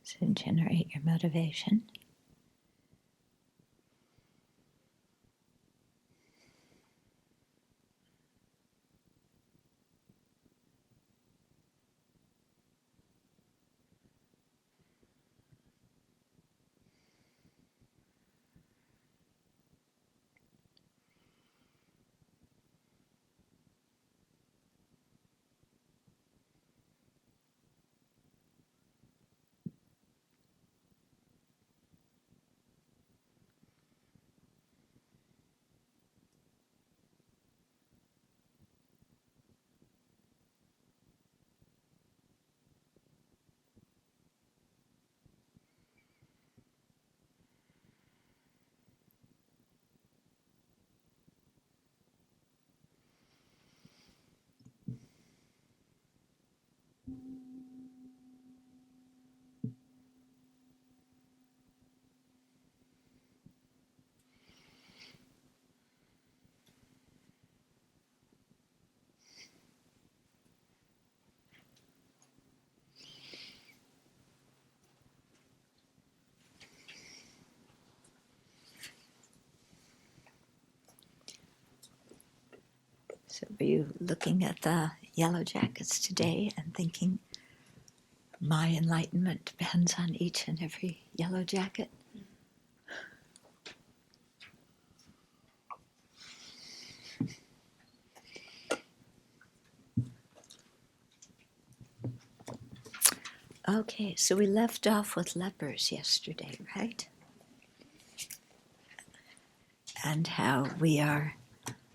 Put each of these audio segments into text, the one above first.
So generate your motivation. So were you looking at the yellow jackets today and thinking, my enlightenment depends on each and every yellow jacket? Okay, so we left off with lepers yesterday, right? And how we are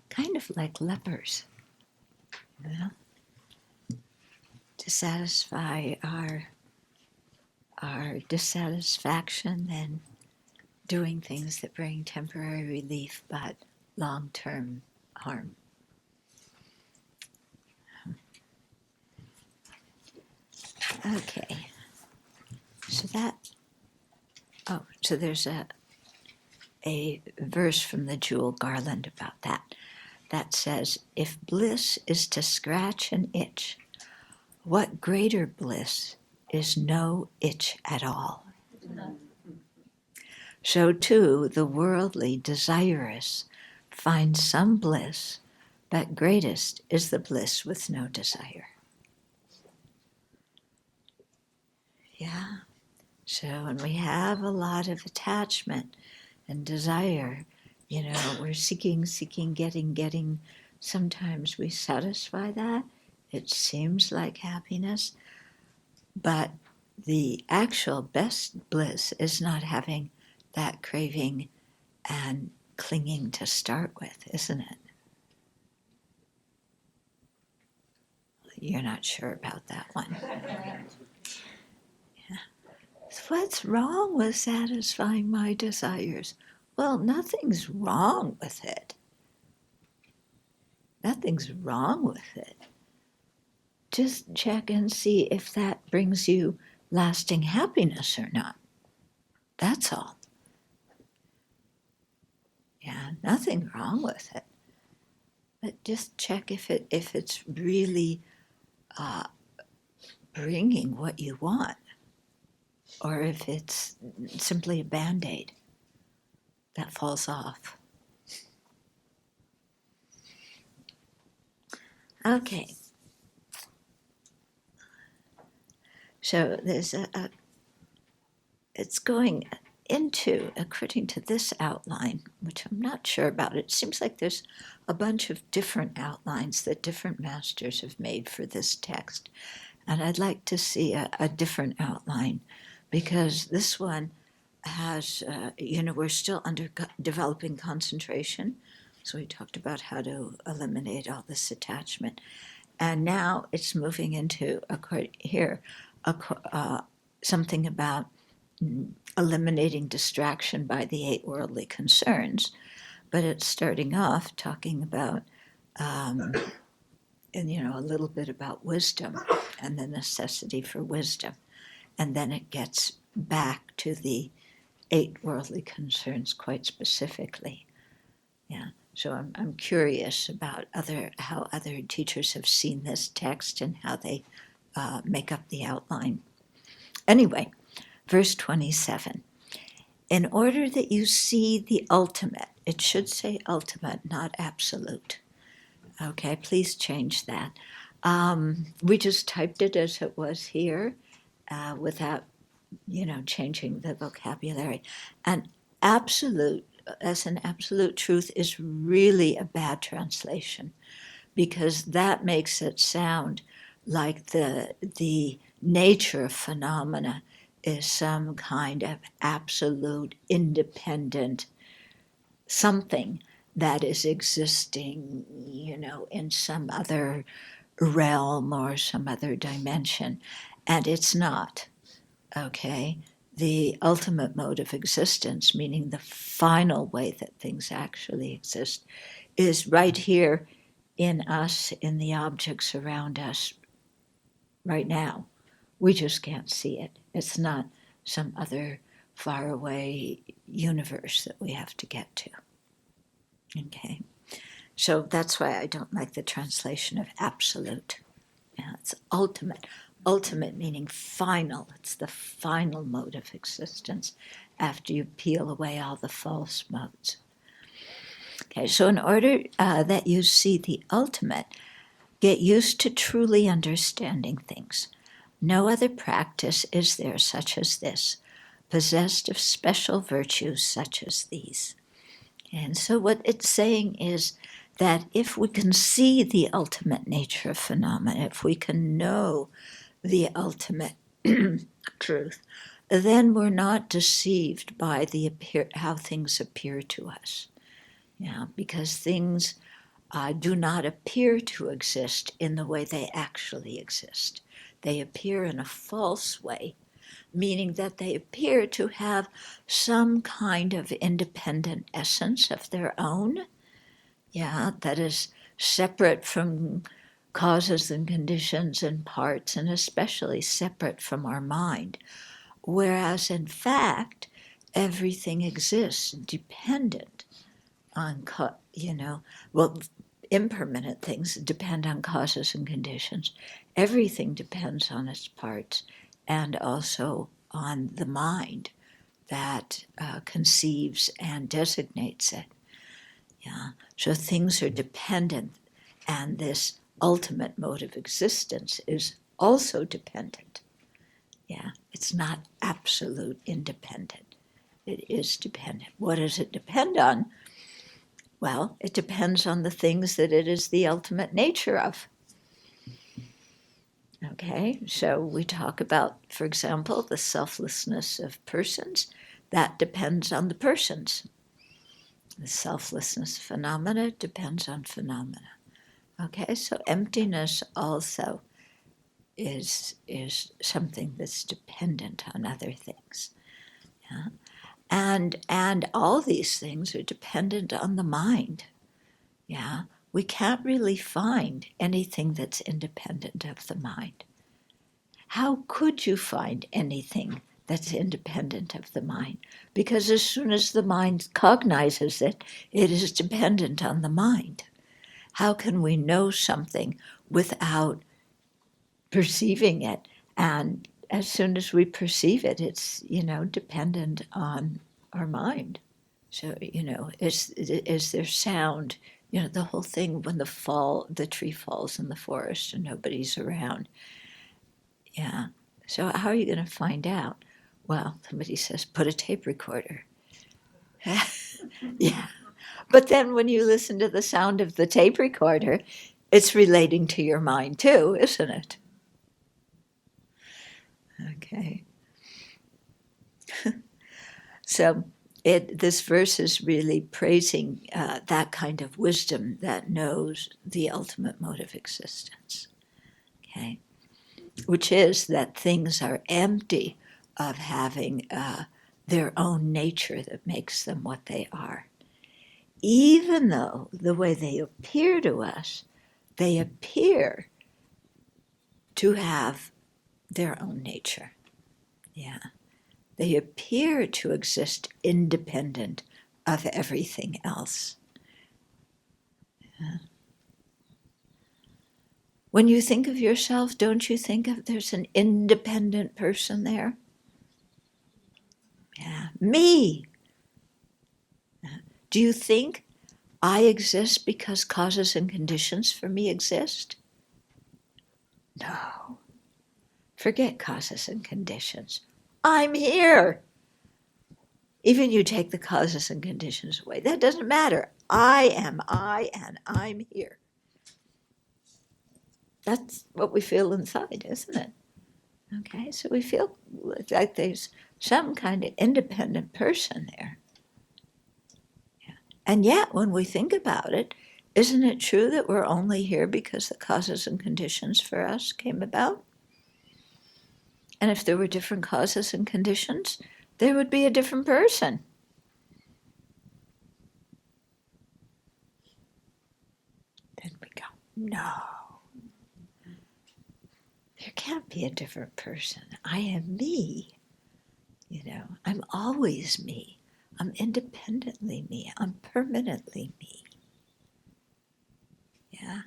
kind of like lepers, you know? To satisfy our dissatisfaction and doing things that bring temporary relief but long-term harm. Okay, so there's a verse from the Jewel Garland about that says, if bliss is to scratch an itch, what greater bliss is no itch at all? So too the worldly desirous finds some bliss, but greatest is the bliss with no desire. Yeah. So when we have a lot of attachment and desire, we're seeking, getting. Sometimes we satisfy that. It seems like happiness, but the actual best bliss is not having that craving and clinging to start with, isn't it? You're not sure about that one. Yeah. What's wrong with satisfying my desires? Well, nothing's wrong with it. Nothing's wrong with it. Just check and see if that brings you lasting happiness or not. That's all. Yeah, nothing wrong with it. But just check if it's really bringing what you want, or if it's simply a Band-Aid that falls off. Okay. So there's it's going into, according to this outline, which I'm not sure about, it seems like there's a bunch of different outlines that different masters have made for this text. And I'd like to see a different outline, because this one has, we're still developing concentration. So we talked about how to eliminate all this attachment. And now it's moving into, something about eliminating distraction by the 8 worldly concerns. But it's starting off talking about, a little bit about wisdom and the necessity for wisdom. And then it gets back to the 8 worldly concerns quite specifically. Yeah. So I'm curious about how other teachers have seen this text and how they make up the outline. Anyway, Verse 27. In order that you see the ultimate, it should say ultimate, not absolute. Okay, please change that. We just typed it as it was here without, changing the vocabulary. And absolute, as an absolute truth, is really a bad translation because that makes it sound like the nature of phenomena is some kind of absolute independent something that is existing, in some other realm or some other dimension. And it's not, okay? The ultimate mode of existence, meaning the final way that things actually exist, is right here in us, in the objects around us right now. We just can't see it. It's not some other faraway universe that we have to get to. Okay, so that's why I don't like the translation of absolute. Yeah, it's ultimate. Ultimate meaning final. It's the final mode of existence after you peel away all the false modes. Okay, so in order that you see the ultimate, get used to truly understanding things. No other practice is there such as this, possessed of special virtues such as these. And so what it's saying is that if we can see the ultimate nature of phenomena, if we can know the ultimate truth, then we're not deceived by how things appear to us. Yeah, because things do not appear to exist in the way they actually exist. They appear in a false way, meaning that they appear to have some kind of independent essence of their own, that is separate from causes and conditions and parts, and especially separate from our mind. Whereas in fact, everything exists dependent on, impermanent things depend on causes and conditions. Everything depends on its parts and also on the mind that conceives and designates it. Yeah. So things are dependent, and this ultimate mode of existence is also dependent. Yeah. It's not absolute independent. It is dependent. What does it depend on? Well, it depends on the things that it is the ultimate nature of. Okay, so we talk about, for example, the selflessness of persons. That depends on the persons. The selflessness phenomena depends on phenomena. Okay, so emptiness also is something that's dependent on other things. Yeah? And all these things are dependent on the mind. Yeah, we can't really find anything that's independent of the mind. How could you find anything that's independent of the mind? Because as soon as the mind cognizes it, it is dependent on the mind. How can we know something without perceiving it? And as soon as we perceive it, it's, dependent on our mind. So, is there sound? The whole thing when the tree falls in the forest and nobody's around. Yeah. So how are you going to find out? Well, somebody says, put a tape recorder. Yeah. But then when you listen to the sound of the tape recorder, it's relating to your mind too, isn't it? Okay. So this verse is really praising that kind of wisdom that knows the ultimate mode of existence. Okay. Which is that things are empty of having their own nature that makes them what they are. Even though the way they appear to us, they appear to have their own nature. Yeah. They appear to exist independent of everything else. Yeah. When you think of yourself, don't you think of there's an independent person there? Me. Do you think I exist because causes and conditions for me exist? No. Forget causes and conditions. I'm here. Even you take the causes and conditions away, that doesn't matter. And I'm here. That's what we feel inside, isn't it? Okay, so we feel like there's some kind of independent person there. Yeah. And yet, when we think about it, isn't it true that we're only here because the causes and conditions for us came about? And if there were different causes and conditions, there would be a different person. Then we go, no. There can't be a different person. I am me. I'm always me. I'm independently me. I'm permanently me. Yeah.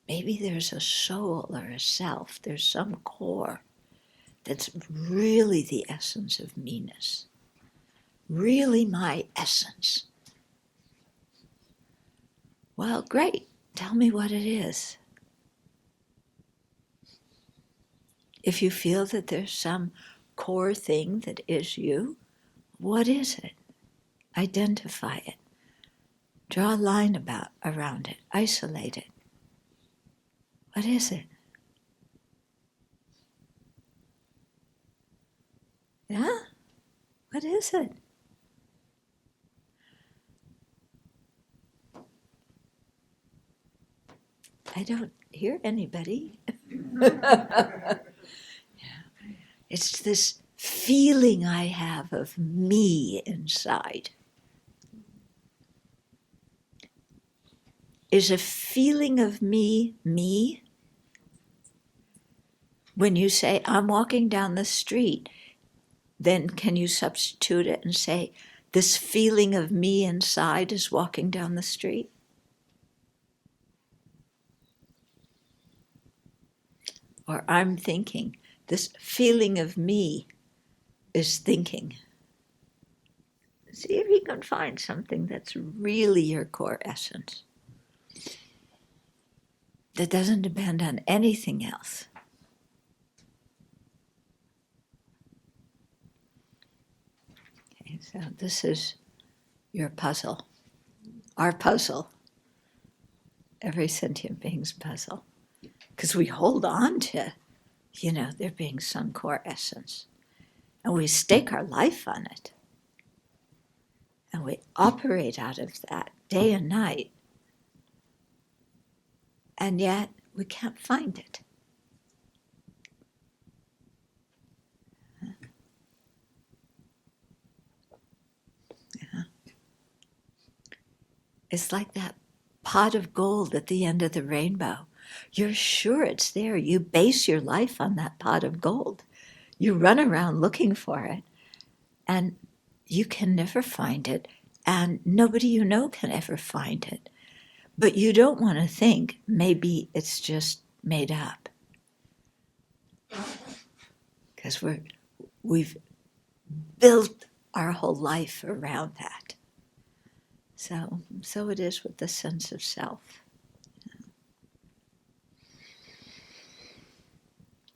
Maybe there's a soul or a self. There's some core that's really the essence of me-ness. Really my essence. Well, great. Tell me what it is. If you feel that there's some core thing that is you, what is it? Identify it. Draw a line around it. Isolate it. What is it? Yeah? What is it? I don't hear anybody. Yeah. It's this feeling I have of me inside. Is a feeling of me, me? When you say, I'm walking down the street, then can you substitute it and say, this feeling of me inside is walking down the street? Or I'm thinking, this feeling of me is thinking. See if you can find something that's really your core essence, that doesn't depend on anything else. Okay, so this is your puzzle, our puzzle, every sentient being's puzzle. Because we hold on to, there being some core essence. And we stake our life on it. And we operate out of that day and night. And yet we can't find it. Yeah. It's like that pot of gold at the end of the rainbow. You're sure it's there. You base your life on that pot of gold. You run around looking for it, and you can never find it, and nobody you know can ever find it. But you don't want to think maybe it's just made up. Because we've built our whole life around that. So it is with the sense of self.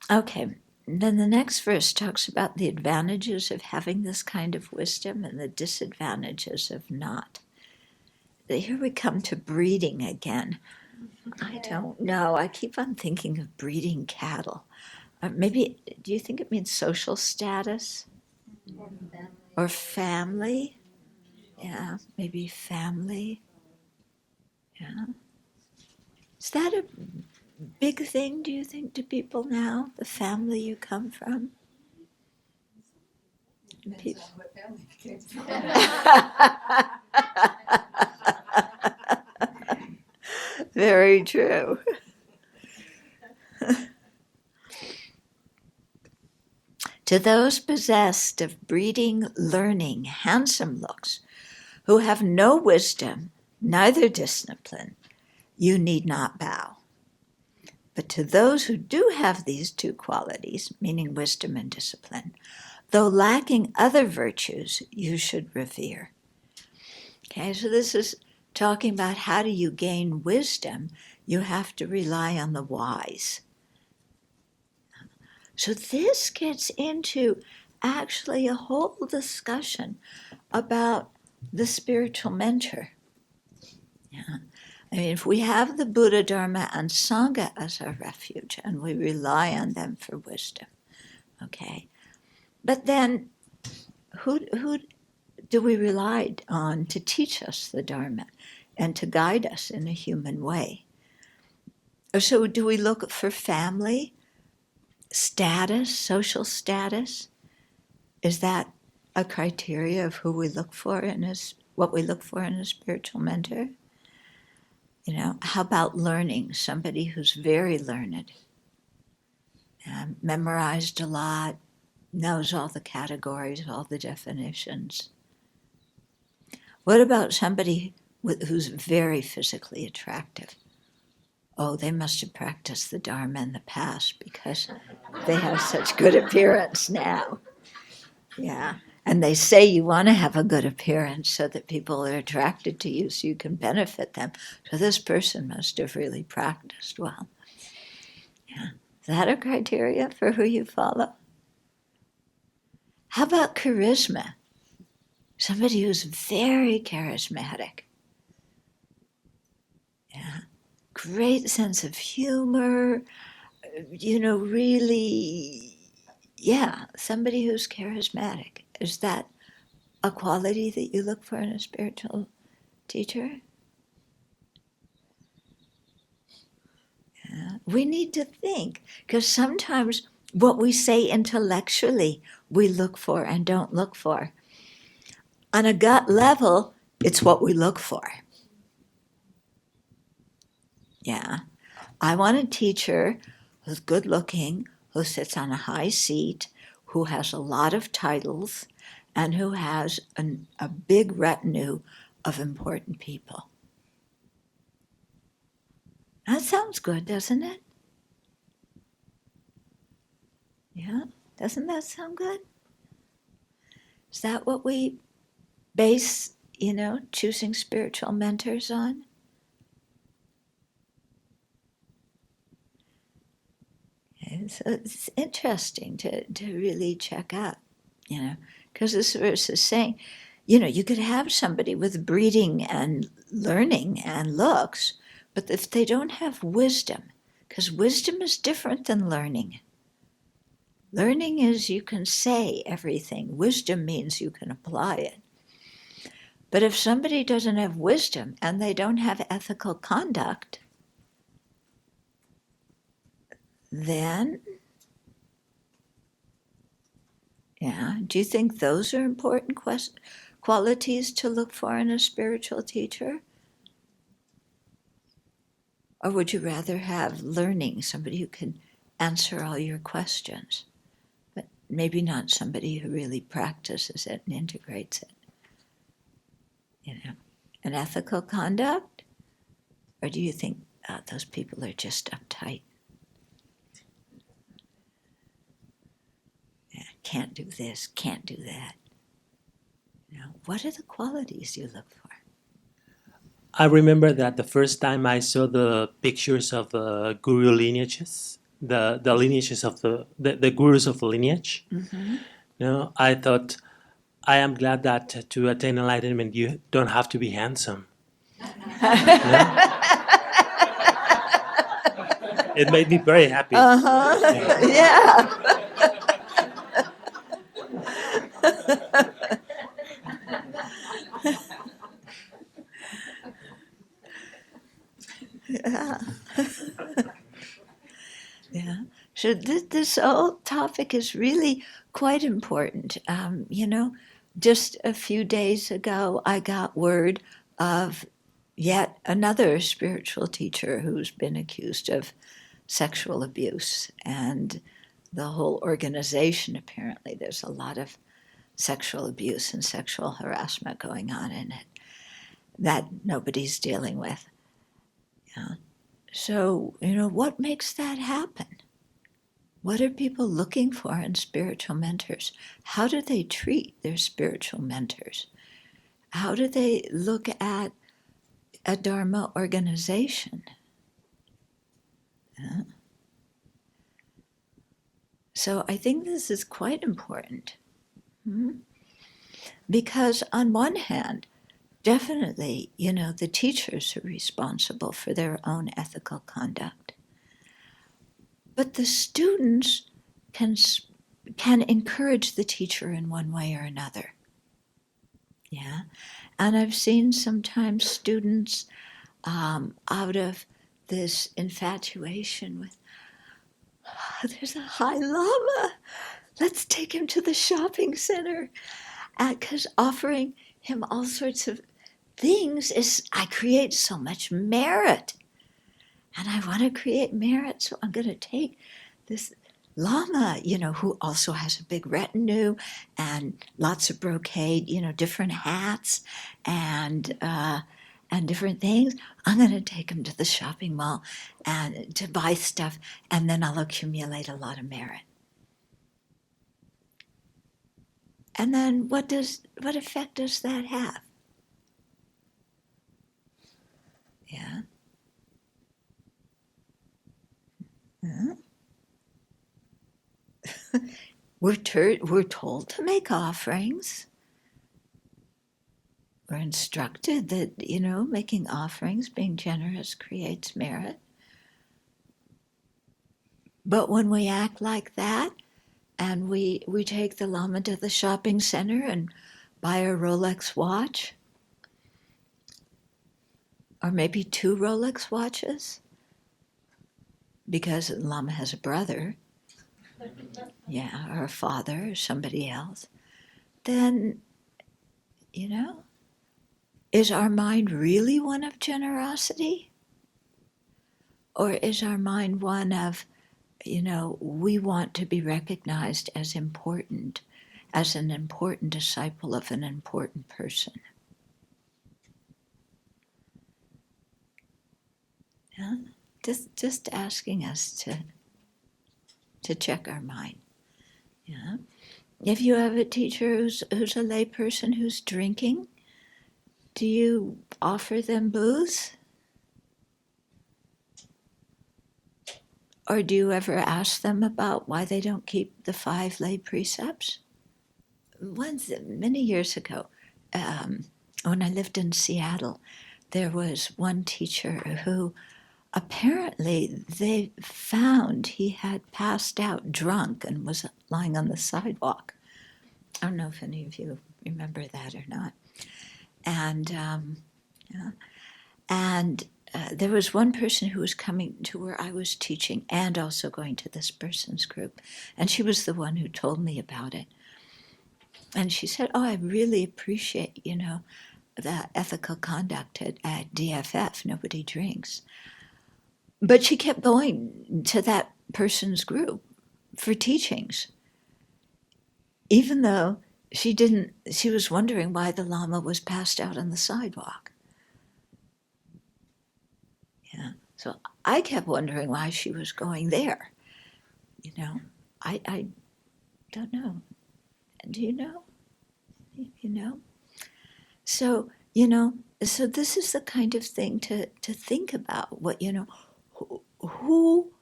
Okay, then the next verse talks about the advantages of having this kind of wisdom and the disadvantages of not. Here we come to breeding again. I don't know. I keep on thinking of breeding cattle. Maybe, do you think it means social status? Or family? Yeah, maybe family. Yeah. Is that a big thing, do you think, to people now? The family you come from? Depends on what family you came from. Very true. To those possessed of breeding, learning, handsome looks, who have no wisdom, neither discipline, you need not bow. But to those who do have these two qualities, meaning wisdom and discipline, though lacking other virtues, you should revere. Okay, so this is talking about how do you gain wisdom? You have to rely on the wise. So this gets into actually a whole discussion about the spiritual mentor. Yeah. I mean, if we have the Buddha, Dharma, and Sangha as our refuge, and we rely on them for wisdom, okay? But then, who do we rely on to teach us the Dharma and to guide us in a human way? So do we look for family, status, social status? Is that a criteria of who we look for what we look for in a spiritual mentor? You know, how about learning? Somebody who's very learned, memorized a lot, knows all the categories, all the definitions. What about somebody who's very physically attractive? Oh, they must have practiced the Dharma in the past because they have such good appearance now. Yeah. And they say you want to have a good appearance so that people are attracted to you so you can benefit them. So this person must have really practiced well. Yeah. Is that a criteria for who you follow? How about charisma? Somebody who's very charismatic. Yeah. Great sense of humor, really, yeah, somebody who's charismatic. Is that a quality that you look for in a spiritual teacher? Yeah. We need to think, because sometimes what we say intellectually we look for and don't look for. On a gut level, it's what we look for. Yeah. I want a teacher who's good looking, who sits on a high seat, who has a lot of titles, and who has a big retinue of important people. That sounds good, doesn't it? Yeah, doesn't that sound good? Is that what we base, choosing spiritual mentors on? And so it's interesting to really check out, because this verse is saying, you could have somebody with breeding and learning and looks, but if they don't have wisdom, because wisdom is different than learning. Learning is you can say everything. Wisdom means you can apply it. But if somebody doesn't have wisdom and they don't have ethical conduct, then, do you think those are important qualities to look for in a spiritual teacher? Or would you rather have learning, somebody who can answer all your questions, but maybe not somebody who really practices it and integrates it? An ethical conduct? Or do you think those people are just uptight? Yeah, can't do this, can't do that. What are the qualities you look for? I remember that the first time I saw the pictures of the guru lineages, the lineages of the gurus of the lineage, I thought, I am glad that to attain enlightenment you don't have to be handsome. It made me very happy. Yeah. Yeah. Yeah. So this whole topic is really quite important. Just a few days ago, I got word of yet another spiritual teacher who's been accused of sexual abuse. And the whole organization, apparently, there's a lot of sexual abuse and sexual harassment going on in it that nobody's dealing with. Yeah. So, what makes that happen? What are people looking for in spiritual mentors? How do they treat their spiritual mentors? How do they look at a Dharma organization? Yeah. So I think this is quite important. Because on one hand, definitely, the teachers are responsible for their own ethical conduct. But the students can encourage the teacher in one way or another. Yeah. And I've seen sometimes students out of this infatuation with, there's a high lama, let's take him to the shopping center. Because offering him all sorts of things I create so much merit. And I want to create merit, so I'm going to take this lama, who also has a big retinue and lots of brocade, different hats and different things. I'm going to take him to the shopping mall and to buy stuff, and then I'll accumulate a lot of merit. And then what effect does that have? Yeah. We're told to make offerings. We're instructed that, making offerings, being generous creates merit. But when we act like that, and we take the Lama to the shopping center and buy a Rolex watch, or maybe 2 Rolex watches, because the Lama has a brother, yeah, or a father, or somebody else, then, is our mind really one of generosity? Or is our mind one of, we want to be recognized as important, as an important disciple of an important person? Yeah? Just asking us to check our mind. Yeah? If you have a teacher who's a layperson who's drinking, do you offer them booze? Or do you ever ask them about why they don't keep the 5 lay precepts? Once, many years ago, when I lived in Seattle, there was one teacher who apparently they found he had passed out drunk and was lying on the sidewalk. I don't know if any of you remember that or not. And there was one person who was coming to where I was teaching and also going to this person's group. And she was the one who told me about it. And she said, I really appreciate, the ethical conduct at DFF. Nobody drinks. But she kept going to that person's group for teachings, even though she was wondering why the Lama was passed out on the sidewalk. Yeah. So I kept wondering why she was going there. I don't know. Do you know? So, so this is the kind of thing to think about. What, who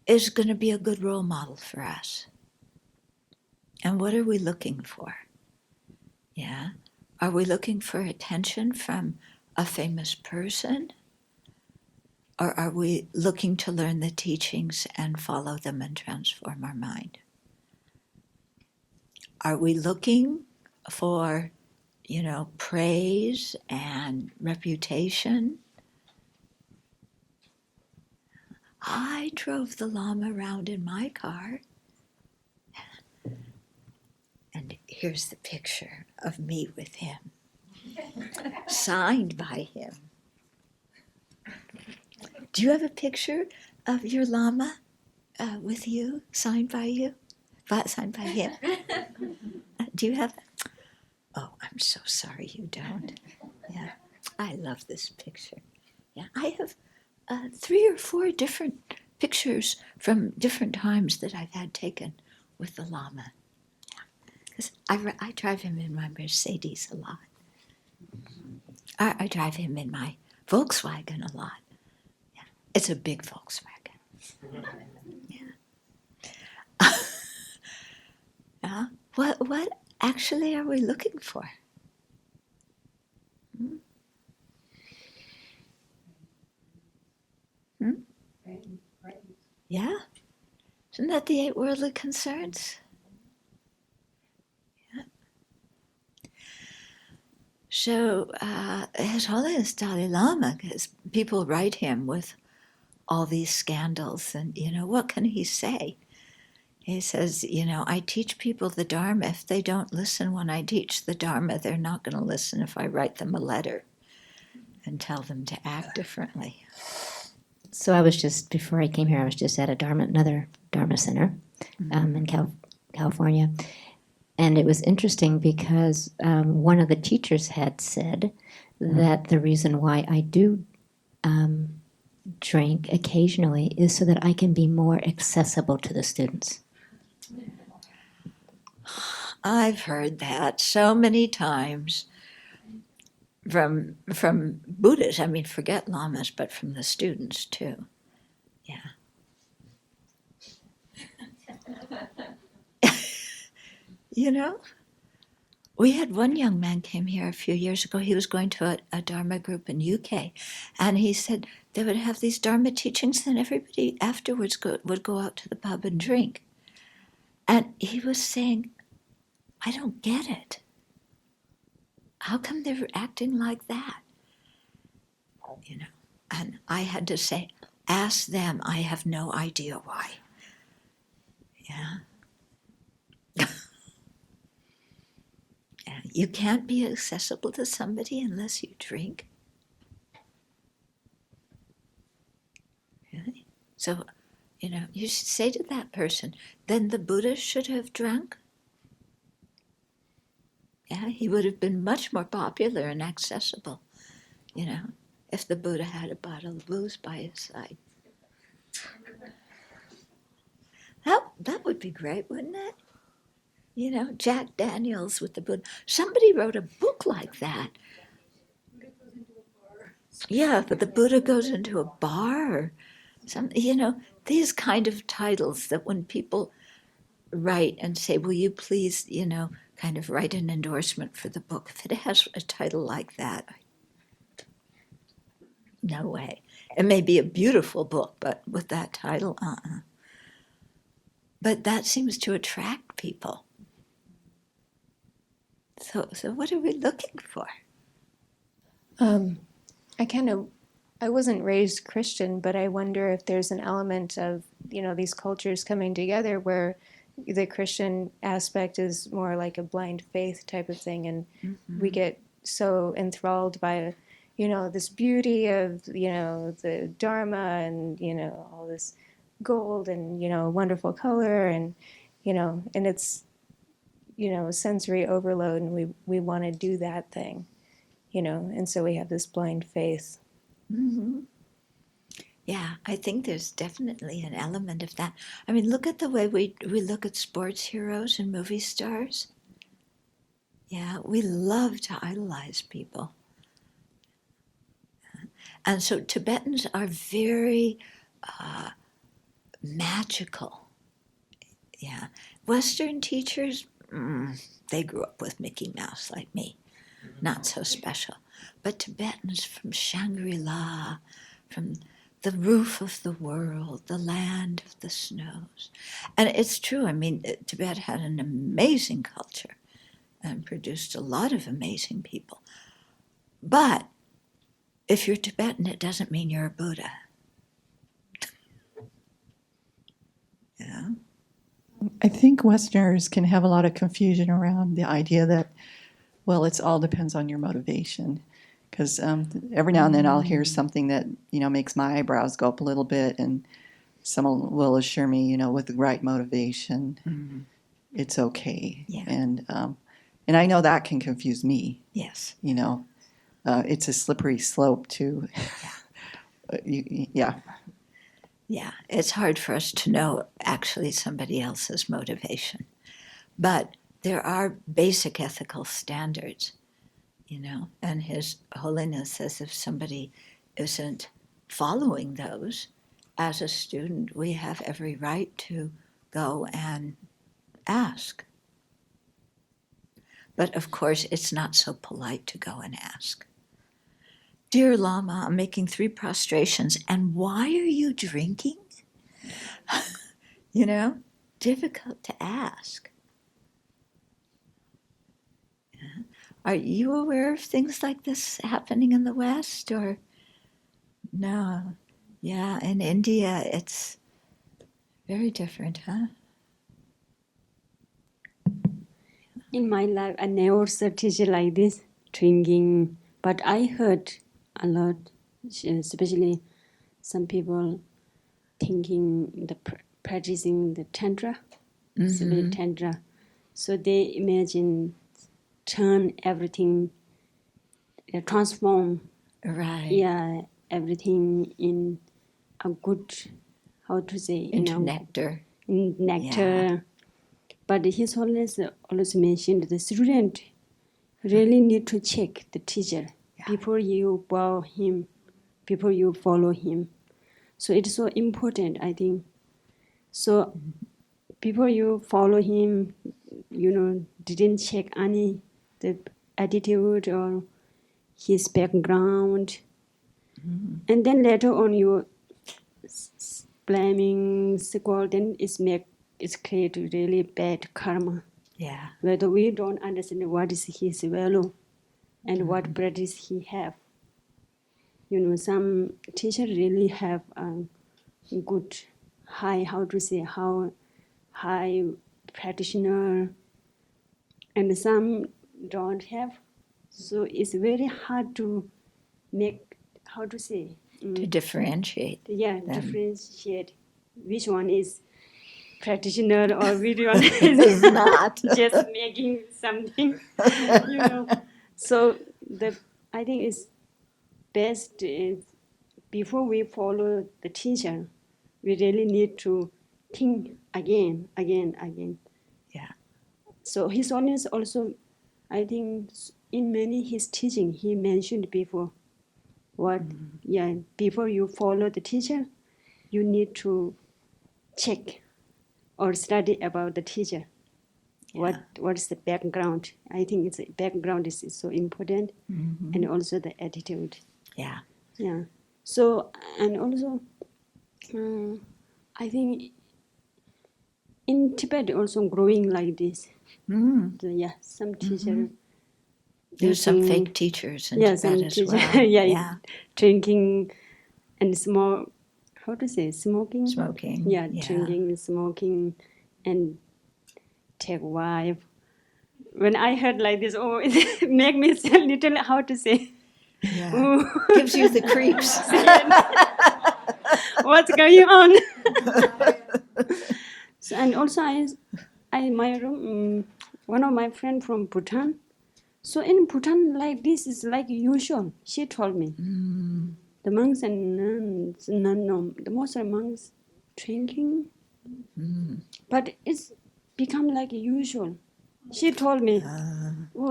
is going to be a good role model for us? And what are we looking for? Yeah. Are we looking for attention from a famous person? Or are we looking to learn the teachings and follow them and transform our mind? Are we looking for, praise and reputation? I drove the Lama around in my car. And here's the picture of me with him, signed by him. Do you have a picture of your Lama with you, signed by you? Signed by him? Do you have that? Oh, I'm so sorry you don't. Yeah, I love this picture. Yeah, I have 3 or 4 different pictures from different times that I've had taken with the Lama. Because I drive him in my Mercedes a lot. I drive him in my Volkswagen a lot. Yeah. It's a big Volkswagen. Yeah. What actually are we looking for? Hmm? Hmm? Yeah? Isn't that the 8 worldly concerns? Yeah. So, His Holiness Dalai Lama, because people write him with all these scandals, and, what can he say? He says, I teach people the Dharma. If they don't listen when I teach the Dharma, they're not going to listen if I write them a letter and tell them to act differently. So before I came here, I was just at another Dharma center in California. And it was interesting because one of the teachers had said that the reason why I do drink occasionally is so that I can be more accessible to the students. I've heard that so many times from Buddhists. I mean, forget lamas, but from the students too. Yeah. We had one young man came here a few years ago. He was going to a Dharma group in UK, and he said they would have these Dharma teachings, and everybody afterwards would go out to the pub and drink. And he was saying, I don't get it. How come they're acting like that? And I had to say, ask them. I have no idea why. Yeah. You can't be accessible to somebody unless you drink. Really? So, you should say to that person, then the Buddha should have drunk. Yeah, he would have been much more popular and accessible, if the Buddha had a bottle of booze by his side. That would be great, wouldn't it? Jack Daniels with the Buddha. Somebody wrote a book like that. Yeah, but the Buddha goes into a bar. Or these kind of titles that when people write and say, will you please, kind of write an endorsement for the book. If it has a title like that, no way. It may be a beautiful book, but with that title, But that seems to attract people. So what are we looking for? I wasn't raised Christian, but I wonder if there's an element of, these cultures coming together where the Christian aspect is more like a blind faith type of thing. And we get so enthralled by, this beauty of, the Dharma and, all this gold and, wonderful color and, and it's, sensory overload, and we want to do that thing, and so we have this blind faith. Mm-hmm. Yeah, I think there's definitely an element of that. I mean, look at the way we look at sports heroes and movie stars. Yeah, we love to idolize people. And so Tibetans are very magical. Yeah. Western teachers, they grew up with Mickey Mouse like me. Not so special. But Tibetans from Shangri-La, from the roof of the world, the land of the snows. And it's true, I mean, Tibet had an amazing culture and produced a lot of amazing people. But if you're Tibetan, it doesn't mean you're a Buddha. Yeah. I think Westerners can have a lot of confusion around the idea that, well, it all depends on your motivation. Because every now and then I'll hear something that, makes my eyebrows go up a little bit, and someone will assure me, with the right motivation, it's okay. Yeah. And I know that can confuse me. Yes. It's a slippery slope to, yeah. Yeah, it's hard for us to know actually somebody else's motivation. But there are basic ethical standards, and His Holiness says if somebody isn't following those, as a student, we have every right to go and ask. But of course, it's not so polite to go and ask. Dear Lama, I'm making 3 prostrations, and why are you drinking? Difficult to ask. Yeah. Are you aware of things like this happening in the West, or no? Yeah, in India, it's very different, huh? In my life, I never saw teacher like this, drinking. But I heard a lot, especially some people thinking practicing the tantra, especially tantra. So they imagine turn everything, transform, Right. everything in a good, how to say, Into nectar. in nectar. Yeah. But His Holiness also mentioned the student really need to check the teacher before you bow him, before you follow him. So it's so important, I think. So before you follow him, didn't check any the attitude or his background, and then later on you blaming, scold, then it's create really bad karma. Yeah. Whether we don't understand what is his value and what practice he have. Some teacher really have a good high practitioner, and some don't have. So it's very hard to make, how to say, To differentiate. differentiate which one is practitioner or which one It's not. just making something, So I think it's best is before we follow the teacher, we really need to think again. Yeah. So His Holiness also, I think in many his teaching, he mentioned before before you follow the teacher, you need to check or study about the teacher. What is the background? I think background is so important, and also the attitude. Yeah. Yeah. So, and also, I think in Tibet also growing like this. Some teacher. There's some drinking- fake teachers in Yeah, Tibet some as teacher. well. Yeah, drinking and how to say, smoking? Smoking. Yeah, drinking, smoking, and take wife. When I heard like this, it make me a little, how to say, Yeah. ooh, Gives you the creeps. what's going on? So, and also, my room, one of my friend from Bhutan. So in Bhutan, like this is like usual. She told me. The monks and nuns, the most of monks drinking, but it's become like usual. She told me.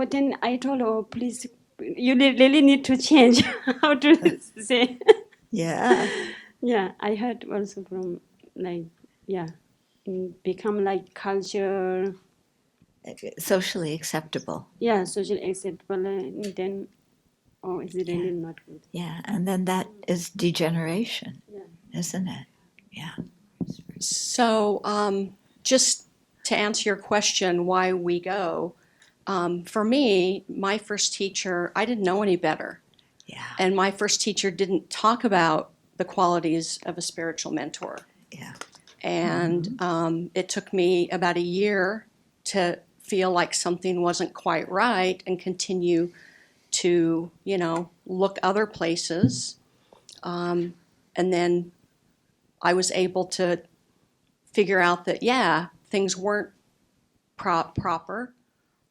Then I told her, please, you really need to change how to say. Yeah. Yeah, I heard also from become like culture. Socially acceptable. Yeah, socially acceptable. Then, is it really not good? Yeah. And then that is degeneration, isn't it? Yeah. So, just to answer your question, why we go, for me, my first teacher, I didn't know any better. Yeah. And my first teacher didn't talk about the qualities of a spiritual mentor. Yeah. And it took me about a year to feel like something wasn't quite right and continue to, look other places. And then I was able to figure out that, things weren't proper,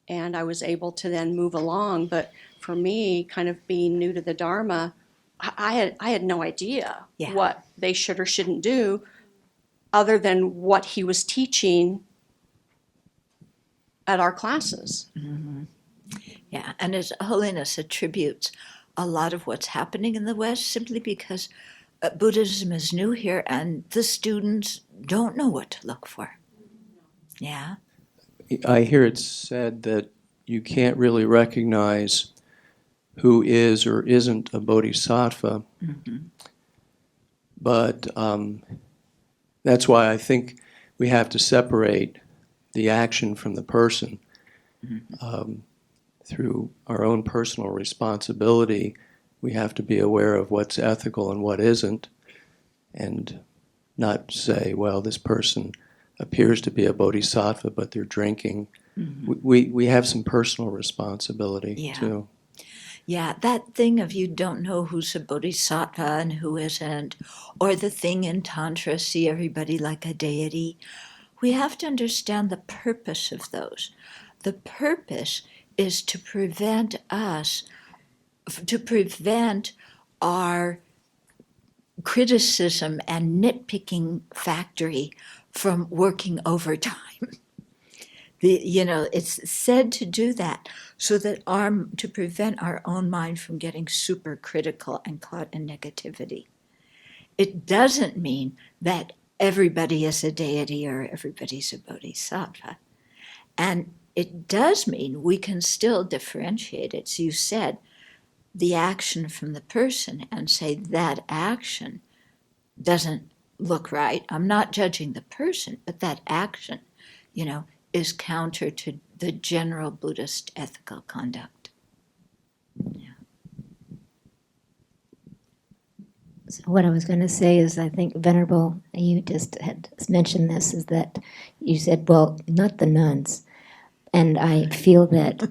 and I was able to then move along. But for me, kind of being new to the Dharma, I had no idea Yeah. what they should or shouldn't do other than what he was teaching at our classes. Yeah, and His Holiness attributes a lot of what's happening in the West simply because Buddhism is new here and the students don't know what to look for. Yeah. I hear it said that you can't really recognize who is or isn't a bodhisattva, but that's why I think we have to separate the action from the person. Through our own personal responsibility, we have to be aware of what's ethical and what isn't, and not say, well, this person appears to be a bodhisattva, but they're drinking. We have some personal responsibility, Yeah. too. Yeah, that thing of you don't know who's a bodhisattva and who isn't, or the thing in Tantra, see everybody like a deity. We have to understand the purpose of those. The purpose is to prevent our criticism and nitpicking factory from working overtime. It's said to do that so that to prevent our own mind from getting super critical and caught in negativity. It doesn't mean that everybody is a deity or everybody's a bodhisattva. And it does mean we can still differentiate it. So you said the action from the person and say that action doesn't look right. I'm not judging the person, but that action, is counter to the general Buddhist ethical conduct. So what I was going to say is, I think, Venerable, you just had mentioned this, is that you said, well, not the nuns. And I feel that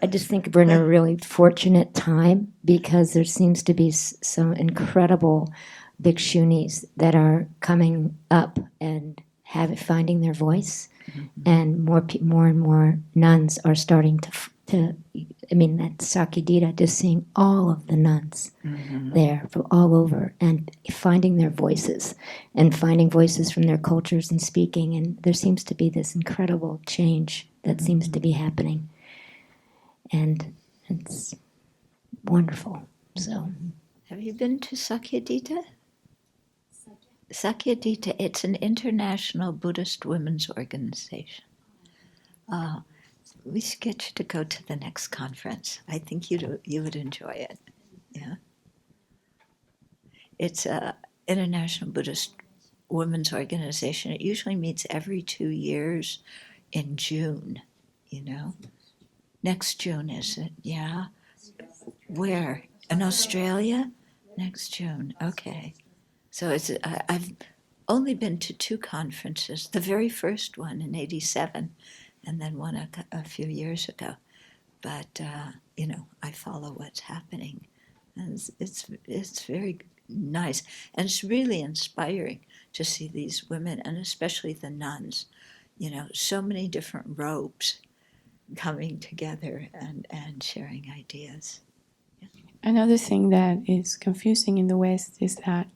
I just think we're in a really fortunate time because there seems to be some incredible bhikshunis that are coming up and finding their voice, and more and more nuns are starting to that Sakyadhita, just seeing all of the nuns there from all over and finding their voices and finding voices from their cultures and speaking, and there seems to be this incredible change that seems to be happening, and it's wonderful. So, Have you been to Sakyadhita? Sakyadhita, it's an international Buddhist women's organization. We should get you to go to the next conference. I think you would enjoy it. Yeah. It's an international Buddhist women's organization. It usually meets every 2 years in June, Next June, is it? Yeah. Where? In Australia? Next June. Okay. So I've only been to 2 conferences. The very first one in '87, and then one a few years ago. But I follow what's happening, and it's very nice, and it's really inspiring to see these women, and especially the nuns. So many different robes coming together and sharing ideas. Another thing that is confusing in the West is that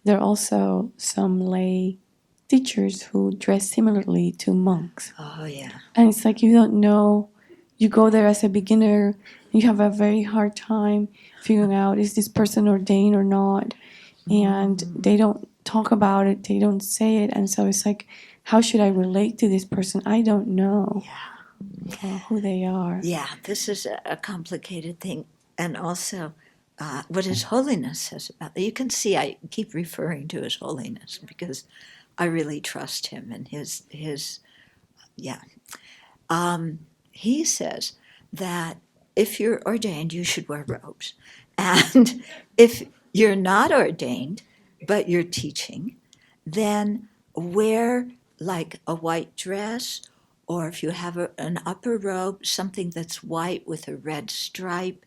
there are also some lay teachers who dress similarly to monks. Oh, yeah. And it's like you don't know, you go there as a beginner, you have a very hard time figuring out, is this person ordained or not? And they don't talk about it, they don't say it. And so it's like, how should I relate to this person? I don't know who they are. Yeah, this is a complicated thing. And also, what His Holiness says about that. You can see I keep referring to His Holiness because I really trust him and his he says that if you're ordained, you should wear robes. And if you're not ordained, but you're teaching, then wear like a white dress, or if you have an upper robe, something that's white with a red stripe,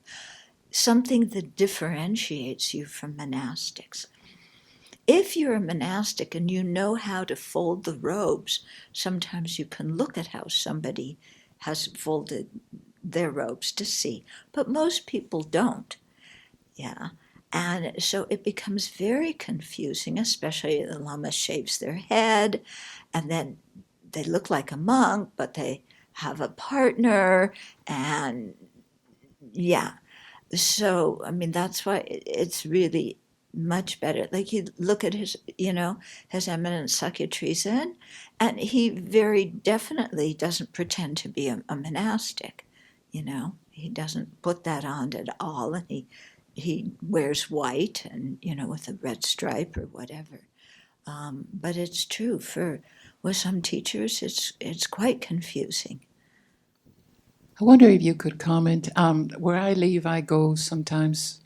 something that differentiates you from monastics. If you're a monastic and you know how to fold the robes, sometimes you can look at how somebody has folded their robes to see, but most people don't. Yeah. And so it becomes very confusing, especially the Lama shaves their head, and then they look like a monk, but they have a partner, and yeah. So, I mean, that's why it's really much better. Like, you look at his, His Eminence Sakya-Trizin, and he very definitely doesn't pretend to be a monastic, He doesn't put that on at all, and he wears white and, with a red stripe or whatever. But it's true with some teachers, it's quite confusing. I wonder if you could comment. Where I live, I go sometimes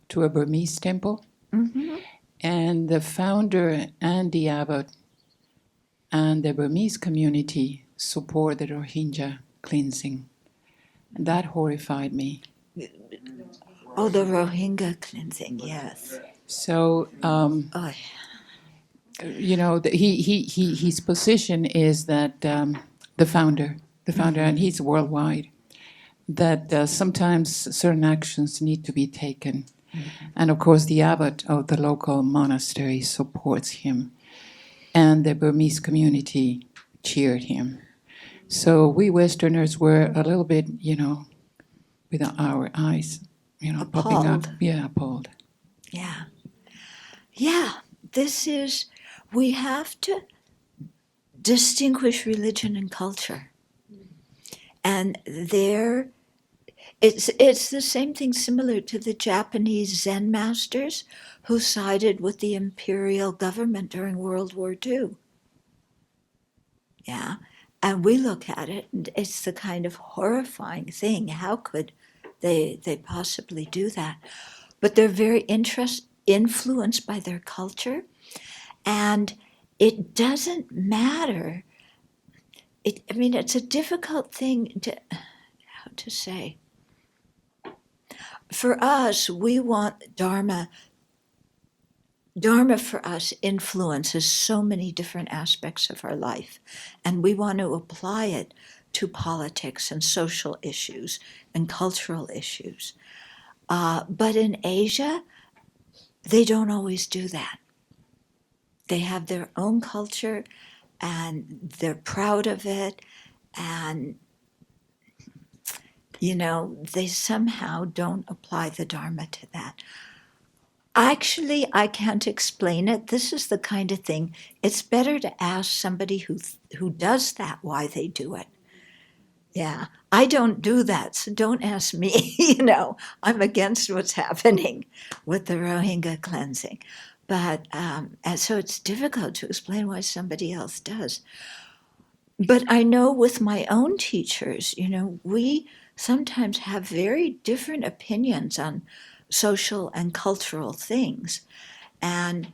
to a Burmese temple, Mm-hmm. and the founder and the abbot and the Burmese community support the Rohingya cleansing. And that horrified me. Oh, the Rohingya cleansing, yes. So, Oh, his position is that the founder, and he's worldwide, that sometimes certain actions need to be taken. And of course, the abbot of the local monastery supports him, and the Burmese community cheered him. So we Westerners were a little bit, with our eyes, popping up. Appalled. Yeah, appalled. yeah. Yeah, we have to distinguish religion and culture. And it's the same thing similar to the Japanese Zen masters who sided with the imperial government during World War II. Yeah. And we look at it, and it's the kind of horrifying thing. How could they possibly do that? But they're very influenced by their culture, and it doesn't matter. It's a difficult thing to say. For us, we want Dharma. Dharma for us influences so many different aspects of our life, and we want to apply it to politics and social issues and cultural issues. But in Asia, they don't always do that. They have their own culture, and they're proud of it, and they somehow don't apply the Dharma to that. Actually, I can't explain it. This is the kind of thing, it's better to ask somebody who does that why they do it. Yeah, I don't do that, so don't ask me. I'm against what's happening with the Rohingya cleansing. But, and so it's difficult to explain why somebody else does. But I know with my own teachers, we sometimes have very different opinions on social and cultural things. And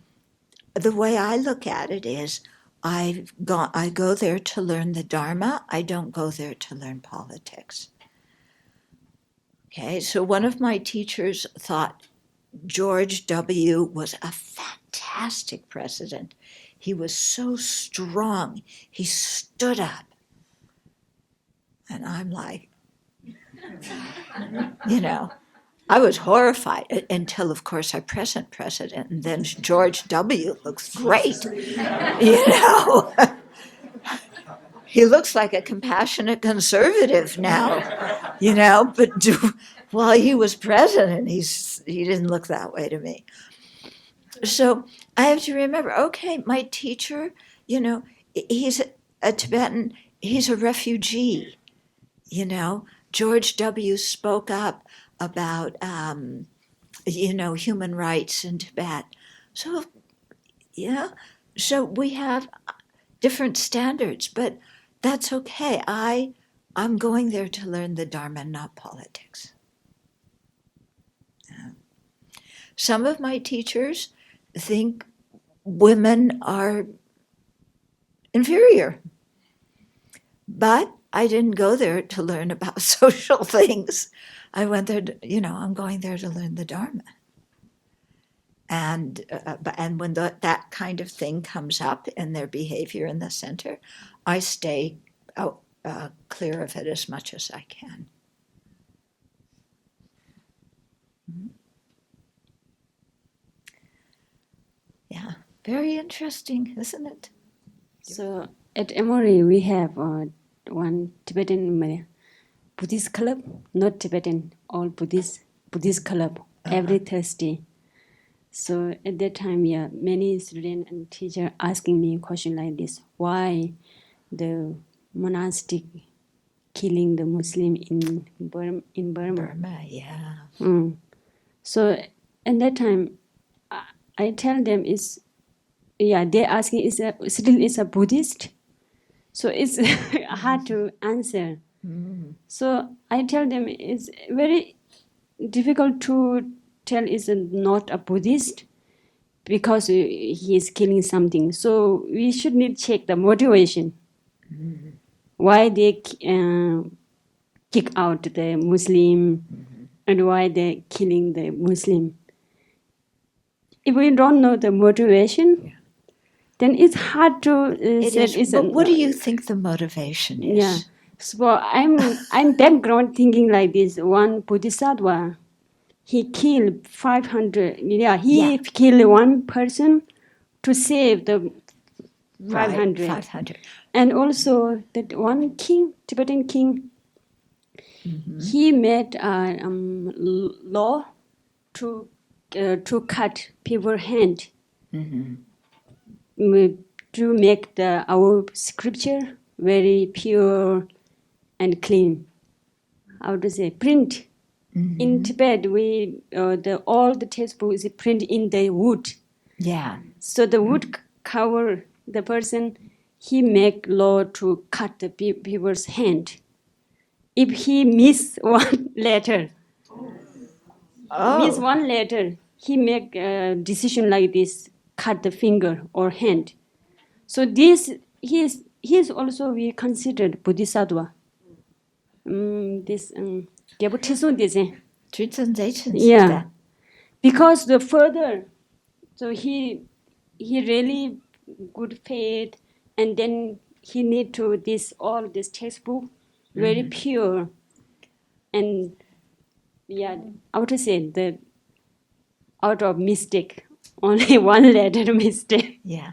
the way I look at it is I go there to learn the Dharma. I don't go there to learn politics. Okay, so one of my teachers thought George W. was a fantastic president. He was so strong. He stood up. And I'm like, I was horrified until, of course, our present president, and then George W. looks great. He looks like a compassionate conservative now, but while he was president, he didn't look that way to me. So I have to remember, okay, my teacher, he's a Tibetan, he's a refugee, George W. spoke up about, human rights in Tibet. So, so we have different standards, but that's okay. I'm going there to learn the Dharma, not politics. Some of my teachers think women are inferior, but I didn't go there to learn about social things. I went there I'm going there to learn the Dharma. And when that kind of thing comes up in their behavior in the center, I stay out, clear of it as much as I can. Yeah. Very interesting, isn't it? So at Emory, we have one Tibetan Buddhist club, not Tibetan, all Buddhist club every Thursday. So at that time, yeah, many students and teachers asking me a question like this: why the monastic killing the Muslim in Burma? Burma, yeah. So at that time, I tell them they're asking is a Buddhist, so it's hard to answer. So I tell them it's very difficult to tell is not a Buddhist because he is killing something. So we should need check the motivation. Why they kick out the Muslim and why they're killing the Muslim. If we don't know the motivation, then it's hard to It say. is. But what do you think the motivation is? Yeah. So I'm background thinking like this. One Bodhisattva, he killed 500. Yeah, he killed one person to save the 500. Right, 500. And also that one king, Tibetan king, he made a law to cut people's hand to make our scripture very pure and clean. How to say print? In Tibet, we all the textbook is print in the wood. Yeah. So the wood cover the person. He make law to cut the people's hand. If he miss one letter, he make a decision like this: cut the finger or hand. So this he is also we considered Bodhisattva. Yeah, because the further, so he really good faith, and then he need to all this textbook very pure, and I would say the out of mistake only one letter mistake. Yeah.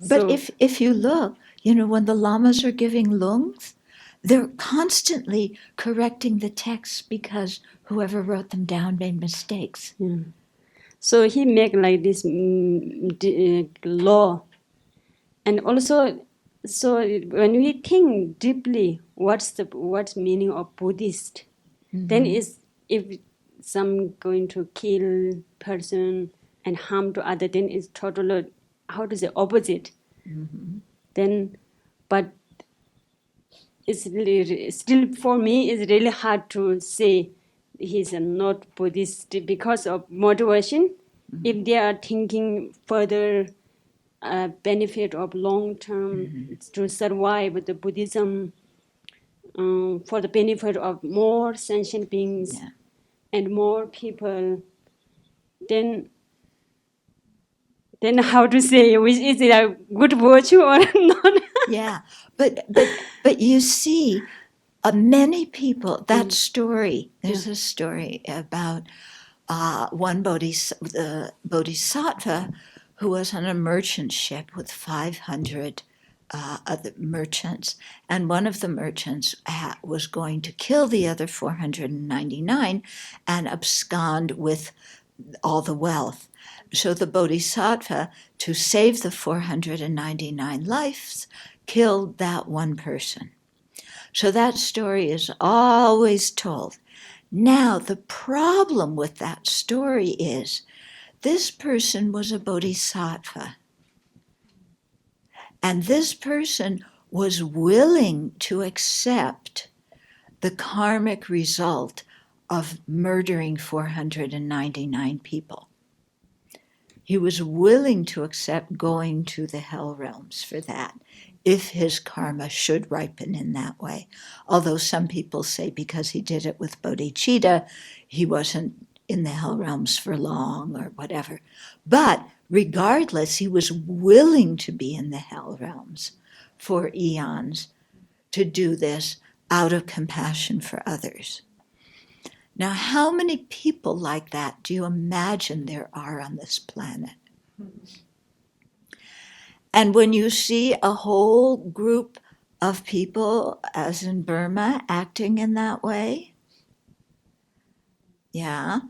But if you look, when the lamas are giving lungs, they're constantly correcting the texts because whoever wrote them down made mistakes. So he make like this law, and also, so when we think deeply, what's meaning of Buddhist, then is if some going to kill person and harm to other, then it's totally opposite. Then, but it's really, still for me it's really hard to say he's not Buddhist because of motivation. If they are thinking further benefit of long term to survive the Buddhism for the benefit of more sentient beings and more people, then how to say is it a good virtue or not? Yeah, but you see, many people, that story, there's a story about one bodhisattva who was on a merchant ship with 500 other merchants, and one of the merchants was going to kill the other 499 and abscond with all the wealth. So the bodhisattva, to save the 499 lives, killed that one person. So that story is always told. Now, the problem with that story is this person was a bodhisattva. And this person was willing to accept the karmic result of murdering 499 people. He was willing to accept going to the hell realms for that, if his karma should ripen in that way. Although some people say because he did it with bodhicitta, he wasn't in the hell realms for long or whatever. But regardless, he was willing to be in the hell realms for eons to do this out of compassion for others. Now, how many people like that do you imagine there are on this planet? And when you see a whole group of people, as in Burma, acting in that way, yeah,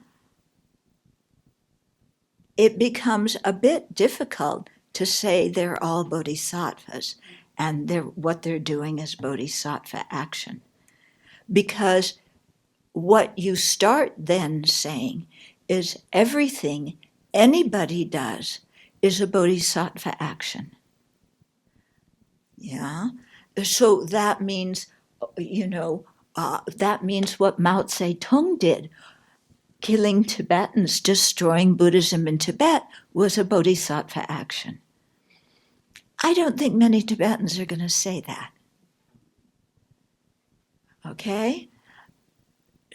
it becomes a bit difficult to say they're all bodhisattvas and what they're doing is bodhisattva action. Because what you start then saying is everything anybody does is a bodhisattva action. Yeah? So that means, that means what Mao Zedong did. Killing Tibetans, destroying Buddhism in Tibet was a bodhisattva action. I don't think many Tibetans are going to say that. Okay?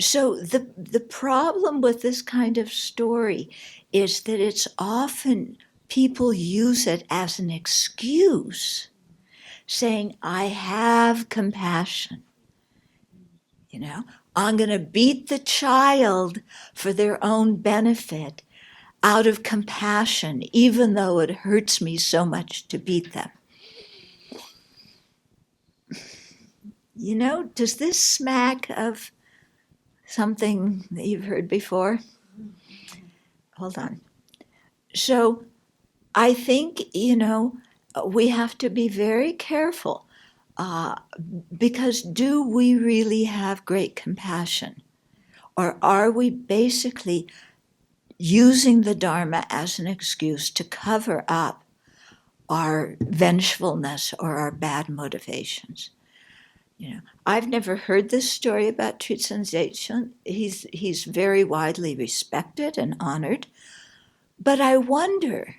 So the problem with this kind of story is that it's often people use it as an excuse, saying, I have compassion. I'm going to beat the child for their own benefit out of compassion, even though it hurts me so much to beat them. Does this smack of something that you've heard before? Hold on. So I think, we have to be very careful because do we really have great compassion? Or are we basically using the Dharma as an excuse to cover up our vengefulness or our bad motivations? I've never heard this story about Chenrezig. He's very widely respected and honored. But I wonder,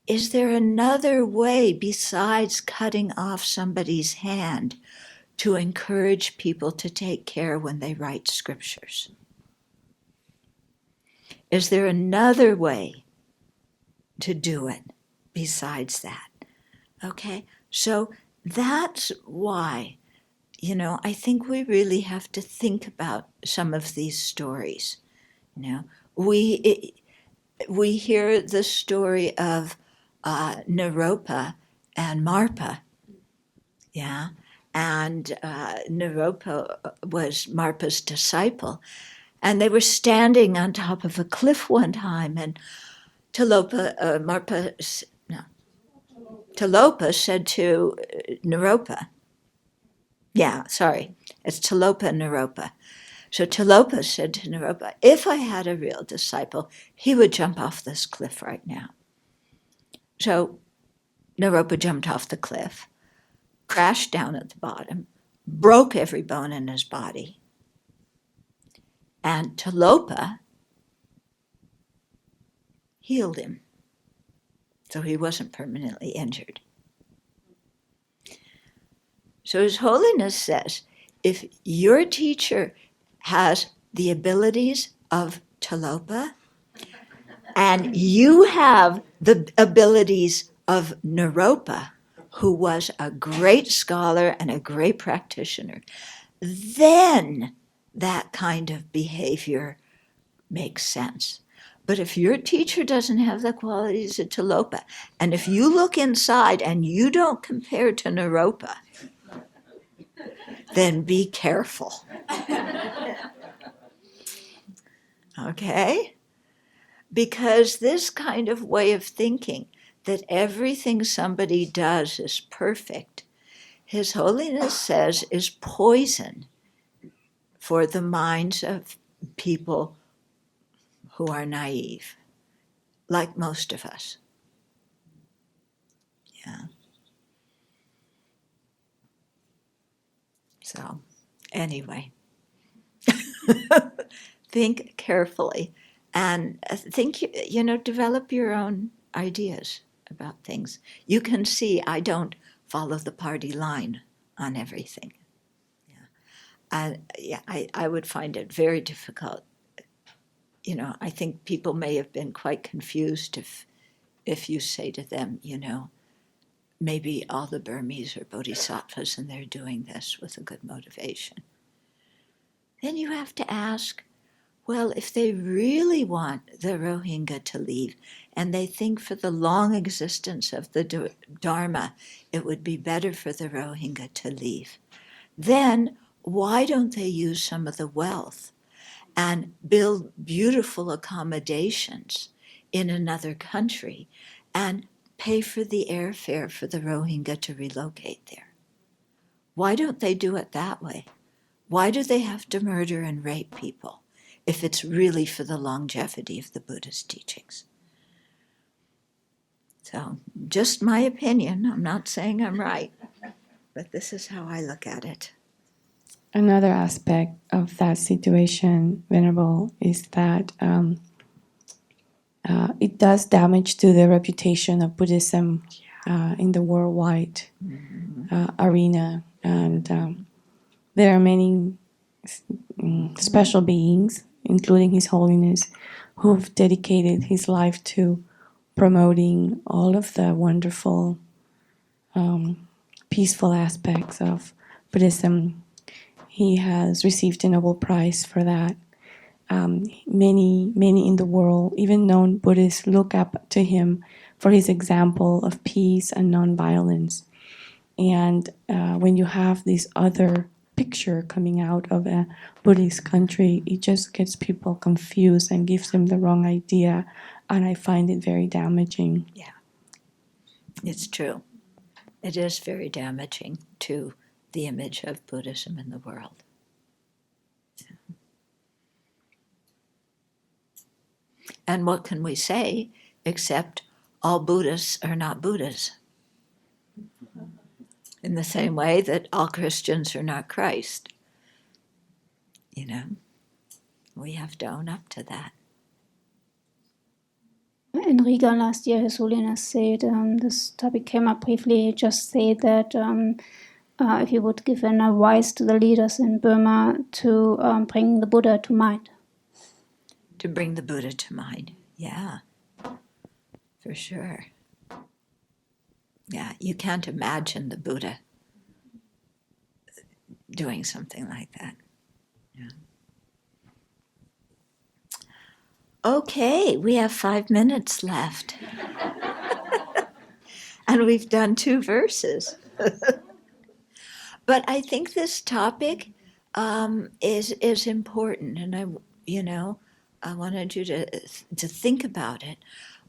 is there another way besides cutting off somebody's hand to encourage people to take care when they write scriptures? Is there another way to do it besides that? Okay, so that's why, I think we really have to think about some of these stories. We hear the story of Naropa and Marpa, yeah, and Naropa was Marpa's disciple, and they were standing on top of a cliff one time, and Talopa said to Naropa, it's Talopa and Naropa. So Talopa said to Naropa, if I had a real disciple, he would jump off this cliff right now. So Naropa jumped off the cliff, crashed down at the bottom, broke every bone in his body. And Talopa healed him, so he wasn't permanently injured. So His Holiness says, if your teacher has the abilities of Talopa, and you have the abilities of Naropa, who was a great scholar and a great practitioner, then that kind of behavior makes sense. But if your teacher doesn't have the qualities of Talopa, and if you look inside and you don't compare to Naropa, then be careful. Okay? Because this kind of way of thinking that everything somebody does is perfect, His Holiness says is poison for the minds of people who are naive, like most of us. Yeah. So, anyway, think carefully and think, develop your own ideas about things. You can see I don't follow the party line on everything. I would find it very difficult. I think people may have been quite confused if you say to them, maybe all the Burmese are bodhisattvas and they're doing this with a good motivation. Then you have to ask, Well, if they really want the Rohingya to leave, and they think for the long existence of the Dharma, it would be better for the Rohingya to leave, then why don't they use some of the wealth and build beautiful accommodations in another country and pay for the airfare for the Rohingya to relocate there? Why don't they do it that way? Why do they have to murder and rape people if it's really for the longevity of the Buddha's teachings? So, just my opinion. I'm not saying I'm right, but this is how I look at it. Another aspect of that situation, Venerable, is that it does damage to the reputation of Buddhism in the worldwide arena. And there are many special beings, including His Holiness, who've dedicated his life to promoting all of the wonderful, peaceful aspects of Buddhism. He has received a Nobel Prize for that. Many in the world, even known Buddhists, look up to him for his example of peace and nonviolence. And when you have this other picture coming out of a Buddhist country, it just gets people confused and gives them the wrong idea. And I find it very damaging. Yeah, it's true. It is very damaging to the image of Buddhism in the world. And what can we say except all Buddhists are not Buddhas? In the same way that all Christians are not Christ. You know, we have to own up to that. In Riga last year, His Holiness said, this topic came up briefly, just said that if you would give an advice to the leaders in Burma to bring the Buddha to mind. To bring the Buddha to mind, yeah, for sure. Yeah, you can't imagine the Buddha doing something like that. Yeah. Okay, we have 5 minutes left. And we've done 2 verses. But I think this topic is important, and I wanted you to think about it,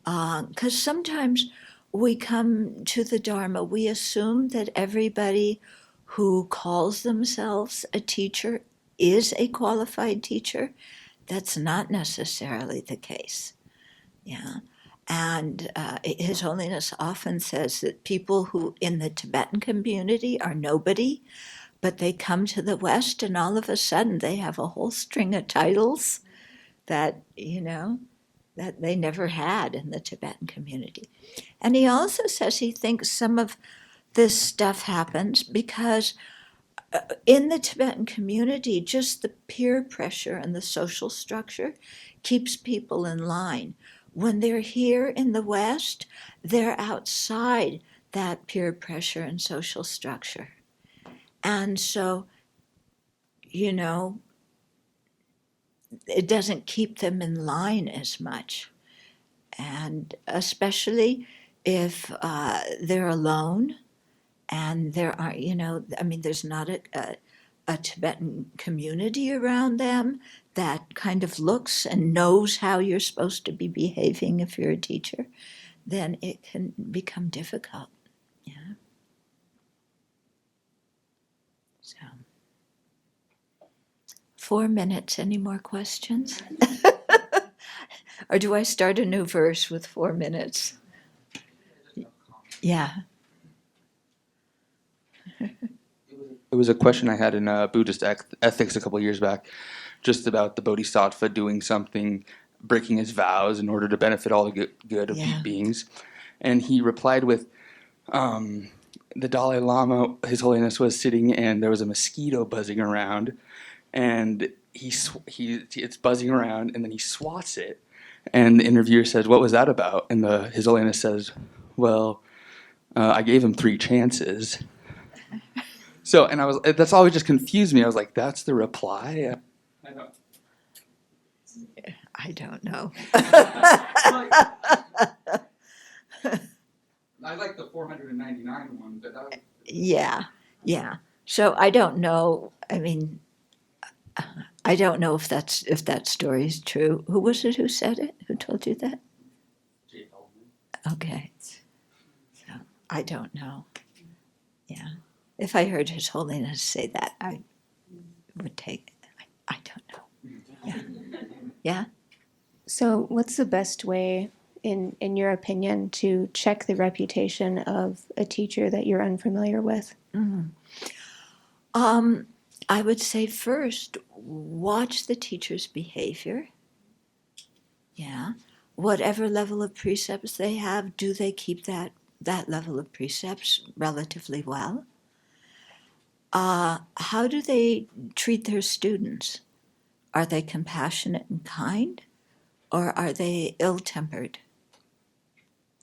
because sometimes we come to the Dharma, we assume that everybody who calls themselves a teacher is a qualified teacher. That's not necessarily the case. Yeah. And His Holiness often says that people who in the Tibetan community are nobody, but they come to the West and all of a sudden they have a whole string of titles that, that they never had in the Tibetan community. And he also says he thinks some of this stuff happens because in the Tibetan community, just the peer pressure and the social structure keeps people in line. When they're here in the West, they're outside that peer pressure and social structure. And so, it doesn't keep them in line as much. And especially if they're alone and there are, there's not a Tibetan community around them that kind of looks and knows how you're supposed to be behaving if you're a teacher, then it can become difficult. Yeah. So, 4 minutes. Any more questions? Or do I start a new verse with 4 minutes? Yeah. It was a question I had in Buddhist ethics a couple of years back, just about the bodhisattva doing something, breaking his vows in order to benefit all the good of beings. And he replied with, the Dalai Lama, His Holiness, was sitting and there was a mosquito buzzing around, and it's buzzing around, and then he swats it. And the interviewer says, "What was that about?" And His Holiness says, "Well, I gave him 3 chances." So, and that's always just confused me. I was like, that's the reply? I know. I don't know. I like the 499 one, but Yeah. So I don't know. I mean, I don't know if that story is true. Who was it who said it? Who told you that? Okay. So I don't know. Yeah. If I heard His Holiness say that, I would take it. I don't know. Yeah. So, what's the best way, in your opinion, to check the reputation of a teacher that you're unfamiliar with? I would say first, watch the teacher's behavior. Yeah. Whatever level of precepts they have, do they keep that level of precepts relatively well? How do they treat their students? Are they compassionate and kind, or are they ill-tempered?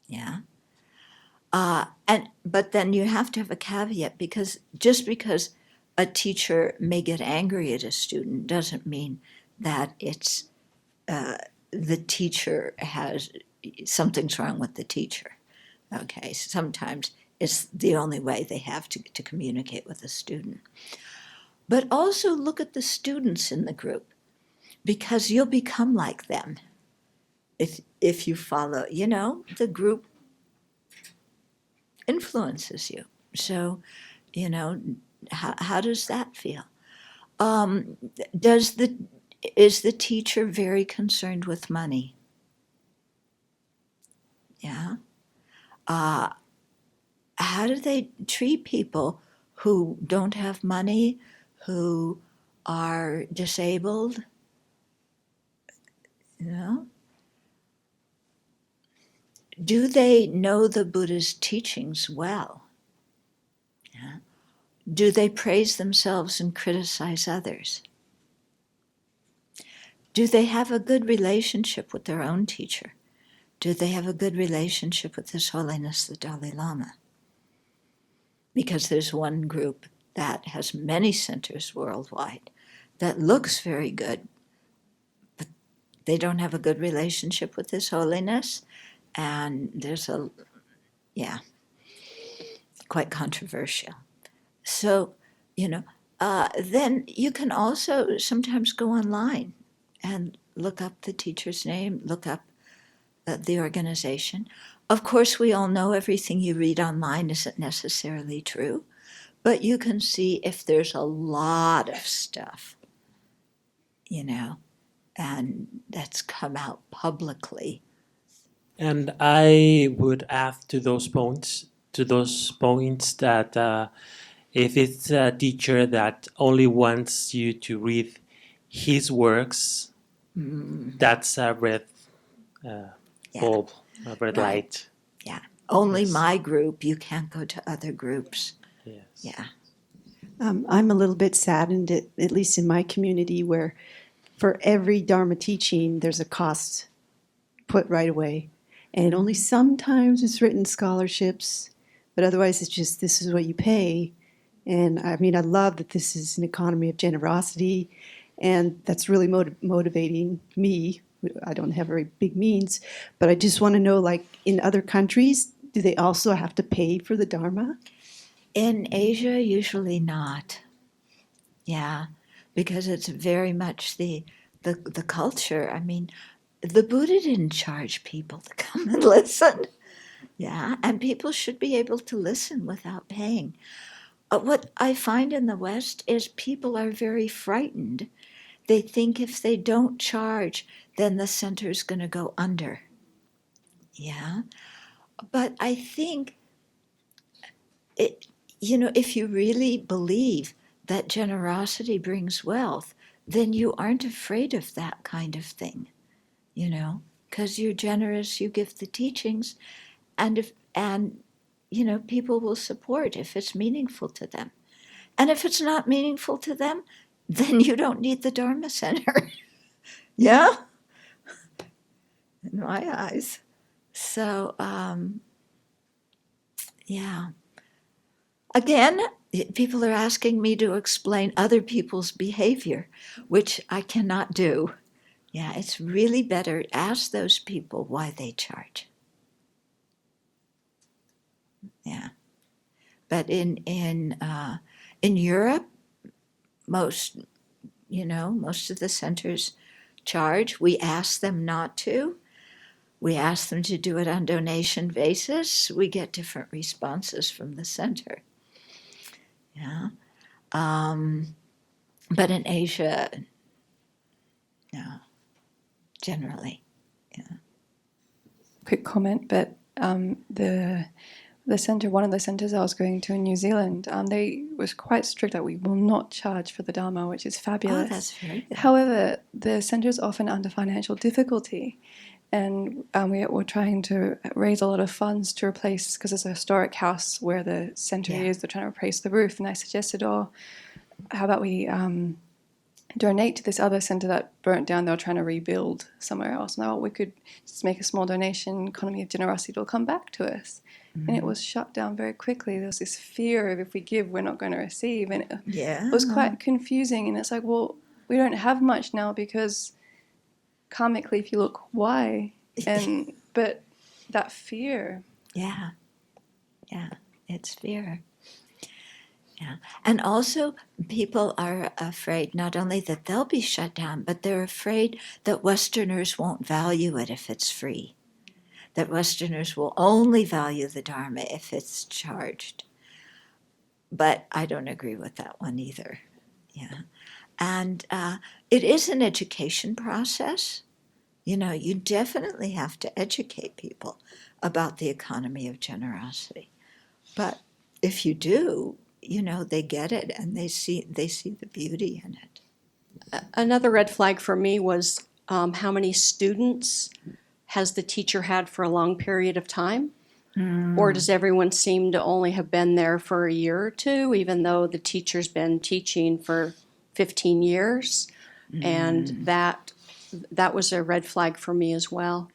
Yeah. But then you have to have a caveat, because just because a teacher may get angry at a student doesn't mean that it's the teacher has something's wrong with the teacher. Okay, sometimes it's the only way they have to communicate with a student. But also look at the students in the group, because you'll become like them if you follow, the group influences you. So, how does that feel? Is the teacher very concerned with money? Yeah. How do they treat people who don't have money, who are disabled? Do they know the Buddha's teachings well? Yeah. Do they praise themselves and criticize others? Do they have a good relationship with their own teacher? Do they have a good relationship with His Holiness the Dalai Lama? Because there's one group that has many centers worldwide that looks very good, but they don't have a good relationship with His Holiness, and there's quite controversial. So, then you can also sometimes go online and look up the teacher's name, look up the organization. Of course, we all know everything you read online isn't necessarily true, but you can see if there's a lot of stuff, and that's come out publicly. And I would add to those points that if it's a teacher that only wants you to read his works, that's a red bulb, a red light. Yeah. Only Yes. my group, you can't go to other groups. Yes. Yeah. I'm a little bit saddened, at least in my community, where for every Dharma teaching, there's a cost put right away. And only sometimes it's written scholarships, but otherwise it's just, this is what you pay. And I mean, I love that this is an economy of generosity, and that's really motivating me. I don't have very big means, but I just want to know, like in other countries, do they also have to pay for the Dharma? In Asia, usually not. Yeah, because it's very much the culture. I mean, the Buddha didn't charge people to come and listen. Yeah, and people should be able to listen without paying. What I find in the West is people are very frightened. They think if they don't charge, then the center's going to go under. Yeah, but I think if you really believe that generosity brings wealth, then you aren't afraid of that kind of thing, because you're generous, you give the teachings, and people will support if it's meaningful to them. And if it's not meaningful to them, then you don't need the Dharma Center. Yeah? In my eyes. So, yeah. Again, people are asking me to explain other people's behavior, which I cannot do. Yeah, it's really better. Ask those people why they charge. Yeah, but in Europe, most of the centers charge. We ask them not to. We ask them to do it on donation basis. We get different responses from the center. Yeah, but in Asia, no, generally, yeah. Quick comment, but the center, one of the centers I was going to in New Zealand, they was quite strict that we will not charge for the Dharma, which is fabulous. Oh, that's very good. However, the center is often under financial difficulty, and we're trying to raise a lot of funds to replace, because it's a historic house where the center is, they're trying to replace the roof, and I suggested, how about we donate to this other center that burnt down, they were trying to rebuild somewhere else. Now we could just make a small donation, economy of generosity, it'll come back to us. And it was shut down very quickly. There was this fear of if we give, we're not going to receive. And it was quite confusing. And it's like, well, we don't have much now because karmically, if you look, why? But that fear. Yeah, it's fear. Yeah, and also people are afraid not only that they'll be shut down, but they're afraid that Westerners won't value it if it's free. That Westerners will only value the Dharma if it's charged. But I don't agree with that one either. Yeah. And it is an education process. You definitely have to educate people about the economy of generosity. But if you do, they get it and they see the beauty in it. Another red flag for me was how many students has the teacher had for a long period of time? Or does everyone seem to only have been there for a year or two, even though the teacher's been teaching for 15 years? And that was a red flag for me as well.